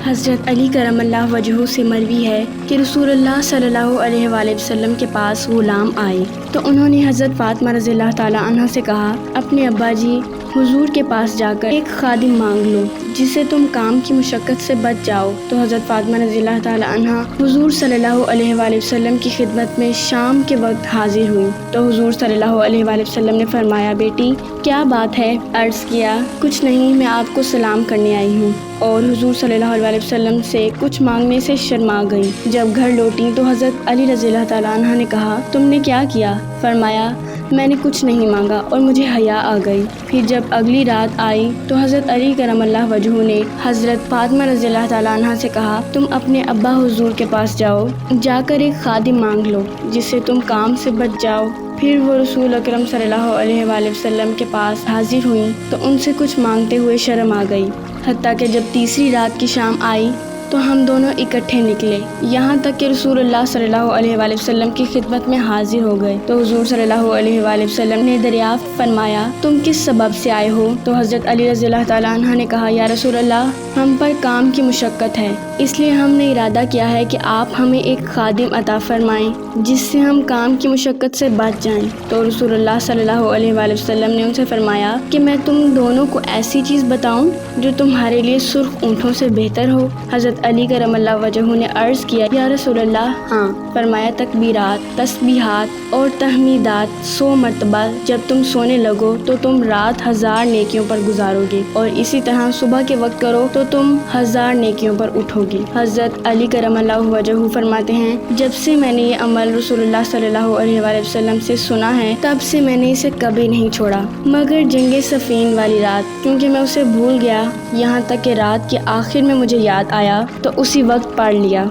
حضرت علی کرم اللہ وجہہ سے مروی ہے کہ رسول اللہ صلی اللہ علیہ وآلہ وسلم کے پاس غلام آئے تو انہوں نے حضرت فاطمہ رضی اللہ تعالیٰ عنہ سے کہا، اپنے ابا جی حضور کے پاس جا کر ایک خادم مانگ لو جس سے تم کام کی مشقت سے بچ جاؤ۔ تو حضرت فاطمہ رضی اللہ تعالیٰ عنہ حضور صلی اللہ علیہ وآلہ وسلم کی خدمت میں شام کے وقت حاضر ہوئی تو حضور صلی اللہ علیہ وآلہ وسلم نے فرمایا، بیٹی کیا بات ہے؟ عرض کیا، کچھ نہیں، میں آپ کو سلام کرنے آئی ہوں، اور حضور صلی اللہ علیہ وسلم سے کچھ مانگنے سے شرما گئی۔ جب گھر لوٹی تو حضرت علی رضی اللہ تعالیٰ عنہ نے کہا، تم نے کیا کیا؟ فرمایا، میں نے کچھ نہیں مانگا اور مجھے حیا آ گئی۔ پھر جب اگلی رات آئی تو حضرت علی کرم اللہ وجہہ نے حضرت فاطمہ رضی اللہ تعالیٰ عنہ سے کہا، تم اپنے ابا حضور کے پاس جاؤ، جا کر ایک خادم مانگ لو جس سے تم کام سے بچ جاؤ۔ پھر وہ رسول اکرم صلی اللہ علیہ وآلہ وسلم کے پاس حاضر ہوئیں تو ان سے کچھ مانگتے ہوئے شرم آ گئی، حتیٰ کہ جب تیسری رات کی شام آئی تو ہم دونوں اکٹھے نکلے، یہاں تک کہ رسول اللہ صلی اللہ علیہ وآلہ وسلم کی خدمت میں حاضر ہو گئے تو حضور صلی اللہ علیہ وآلہ وسلم نے دریافت فرمایا، تم کس سبب سے آئے ہو؟ تو حضرت علی رضی اللہ تعالیٰ عنہ نے کہا، یا رسول اللہ، ہم پر کام کی مشقت ہے، اس لیے ہم نے ارادہ کیا ہے کہ آپ ہمیں ایک خادم عطا فرمائیں جس سے ہم کام کی مشقت سے بچ جائیں۔ تو رسول اللہ صلی اللہ علیہ وآلہ وسلم نے ان سے فرمایا کہ میں تم دونوں کو ایسی چیز بتاؤں جو تمہارے لیے سرخ اونٹوں سے بہتر ہو؟ حضرت علی کرم اللہ وجہہ نے عرض کیا، یا رسول اللہ، ہاں۔ فرمایا، تکبیرات، تسبیحات اور تحمیدات 100 مرتبہ جب تم سونے لگو تو تم رات 1000 نیکیوں پر گزارو گے، اور اسی طرح صبح کے وقت کرو تو تم 1000 نیکیوں پر اٹھو گے۔ حضرت علی کرم اللہ وجہہ فرماتے ہیں، جب سے میں نے یہ عمل رسول اللہ صلی اللہ علیہ وآلہ وسلم سے سنا ہے تب سے میں نے اسے کبھی نہیں چھوڑا، مگر جنگ صفین والی رات، کیونکہ میں اسے بھول گیا، یہاں تک کہ رات کے آخر میں مجھے یاد آیا تو اسی وقت پڑھ لیا۔